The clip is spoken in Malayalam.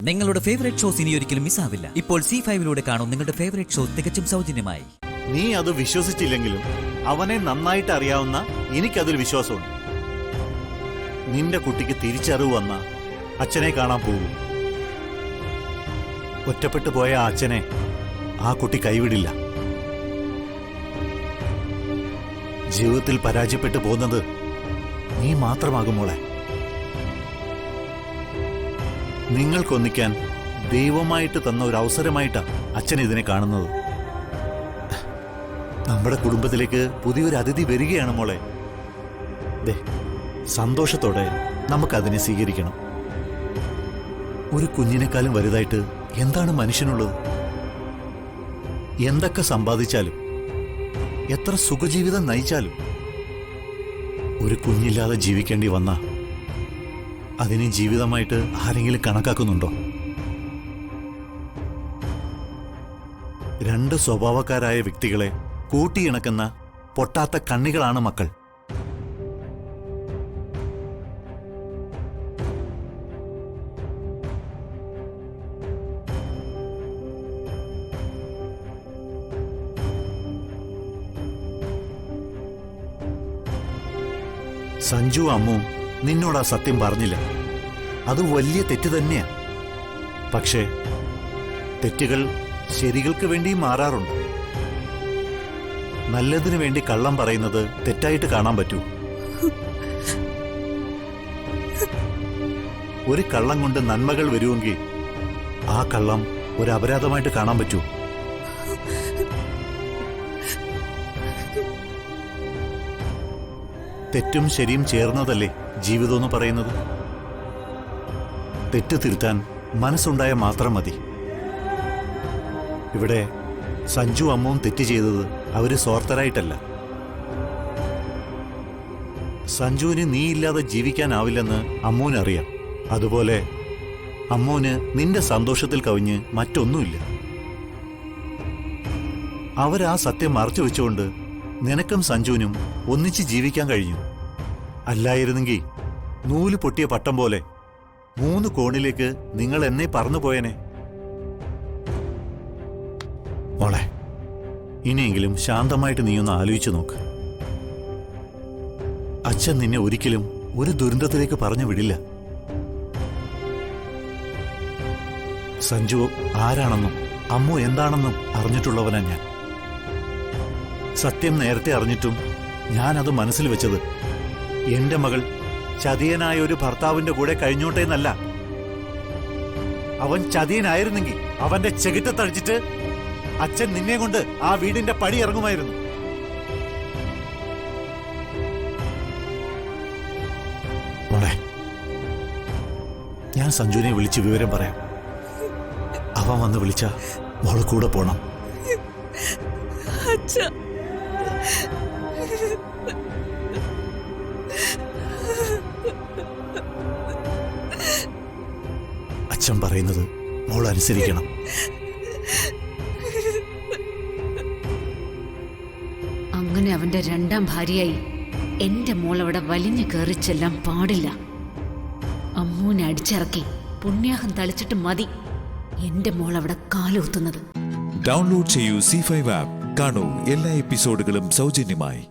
നിങ്ങളുടെ ഫേവറേറ്റ് ഷോസ് ഇനി ഒരിക്കലും മിസ്സാവില്ല. ഇപ്പോൾ C5-ലൂടെ കാണും നിങ്ങളുടെ ഫേവറേറ്റ് ഷോ തികച്ചും സൗജന്യമായി. നീ അത് വിശ്വസിച്ചില്ലെങ്കിലും അവനെ നന്നായിട്ട് അറിയാവുന്ന എനിക്കതിൽ വിശ്വാസമുണ്ട്. നിന്റെ കുട്ടിക്ക് തിരിച്ചറിവ് വന്ന അച്ഛനെ കാണാൻ പോകും. ഒറ്റപ്പെട്ടു പോയ ആ അച്ഛനെ ആ കുട്ടി കൈവിടില്ല. ജീവിതത്തിൽ പരാജയപ്പെട്ടു പോകുന്നത് നീ മാത്രമാകും മോളെ. നിങ്ങൾക്കൊന്നിക്കാൻ ദൈവമായിട്ട് തന്ന ഒരു അവസരമായിട്ടാണ് അച്ഛൻ ഇതിനെ കാണുന്നത്. നമ്മുടെ കുടുംബത്തിലേക്ക് പുതിയൊരു അതിഥി വരികയാണ് മോളെ. സന്തോഷത്തോടെ നമുക്കതിനെ സ്വീകരിക്കണം. ഒരു കുഞ്ഞിനേക്കാളും വലുതായിട്ട് എന്താണ് മനുഷ്യനുള്ളത്? എന്തൊക്കെ സമ്പാദിച്ചാലും എത്ര സുഖജീവിതം നയിച്ചാലും ഒരു കുഞ്ഞില്ലാതെ ജീവിക്കേണ്ടി വന്ന അതിനെ ജീവിതമായിട്ട് ആരെങ്കിലും കണക്കാക്കുന്നുണ്ടോ? രണ്ട് സ്വഭാവക്കാരായ വ്യക്തികളെ കൂട്ടിയിണക്കുന്ന പൊട്ടാത്ത കണ്ണികളാണ് മക്കൾ. സഞ്ജു അമ്മു നിന്നോട് ആ സത്യം പറഞ്ഞില്ല. അത് വലിയ തെറ്റ് തന്നെയാ. പക്ഷേ തെറ്റുകൾ ശരികൾക്ക് വേണ്ടി മാറാറുണ്ട്. നല്ലതിനു വേണ്ടി കള്ളം പറയുന്നത് തെറ്റായിട്ട് കാണാൻ പറ്റൂ? ഒരു കള്ളം കൊണ്ട് നന്മകൾ വരുമെങ്കിൽ ആ കള്ളം ഒരു അപരാധമായിട്ട് കാണാൻ പറ്റൂ? തെറ്റും ശരിയും ചേർന്നതല്ലേ ജീവിതം എന്ന് പറയുന്നത്. തെറ്റ് തിരുത്താൻ മനസ്സുണ്ടായ മാത്രം മതി. ഇവിടെ സഞ്ജു അമ്മുവും തെറ്റ് ചെയ്തത് അവര് സ്വാർത്ഥരായിട്ടല്ല. സഞ്ജുവിന് നീ ഇല്ലാതെ ജീവിക്കാനാവില്ലെന്ന് അമ്മുവിനറിയാം. അതുപോലെ അമ്മുവിന് നിന്റെ സന്തോഷത്തിൽ കവിഞ്ഞ് മറ്റൊന്നുമില്ല. അവരാ സത്യം മറച്ചു വെച്ചുകൊണ്ട് നിനക്കും സഞ്ജുവിനും ഒന്നിച്ച് ജീവിക്കാൻ കഴിഞ്ഞു. അല്ലായിരുന്നെങ്കിൽ നൂല് പൊട്ടിയ പട്ടം പോലെ 3 കോണിലേക്ക് നിങ്ങൾ എന്നെ പറന്നുപോയനെ. മോളെ, ഇനിയെങ്കിലും ശാന്തമായിട്ട് നീയൊന്ന് ആലോചിച്ചു നോക്ക്. അച്ഛൻ നിന്നെ ഒരിക്കലും ഒരു ദുരന്തത്തിലേക്ക് പറഞ്ഞു വിടില്ല. സഞ്ജു ആരാണെന്നും അമ്മു എന്താണെന്നും അറിഞ്ഞിട്ടുള്ളവനാ ഞാൻ. സത്യം നേരത്തെ അറിഞ്ഞിട്ടും ഞാനത് മനസ്സിൽ വെച്ചത് എന്റെ മകൾ ചതിയനായ ഒരു ഭർത്താവിന്റെ കൂടെ കഴിഞ്ഞോട്ടെ എന്നല്ല. അവൻ ചതിയനായിരുന്നെങ്കിൽ അവന്റെ ചെകിട്ടത്തടിച്ചിട്ട് അച്ഛൻ നിന്നെ കൊണ്ട് ആ വീടിന്റെ പടി ഇറങ്ങുമായിരുന്നു. മോളെ, ഞാൻ സഞ്ജുവിനെ വിളിച്ച് വിവരം പറയാം. അവൻ വന്ന് വിളിച്ച മോള് കൂടെ പോണം. അച്ഛൻ പറയുന്നത് മോൾ അനുസരിക്കണം. അങ്ങനെ അവന്റെ രണ്ടാം ഭാര്യയായി എന്റെ മോൾ അവിടെ വലിഞ്ഞു കയറി ചെല്ലാൻ പാടില്ല. അമ്മൂനെ അടിച്ചിറക്കി പുണ്യാഹം തളിച്ചിട്ട് മതി എന്റെ മോൾ അവിടെ കാലുകുത്തുന്നത്. ഡൗൺലോഡ് ചെയ്യൂ C5 ആപ്പ്. കാണൂ എല്ലാ എപ്പിസോഡുകളും സൗജന്യമായി.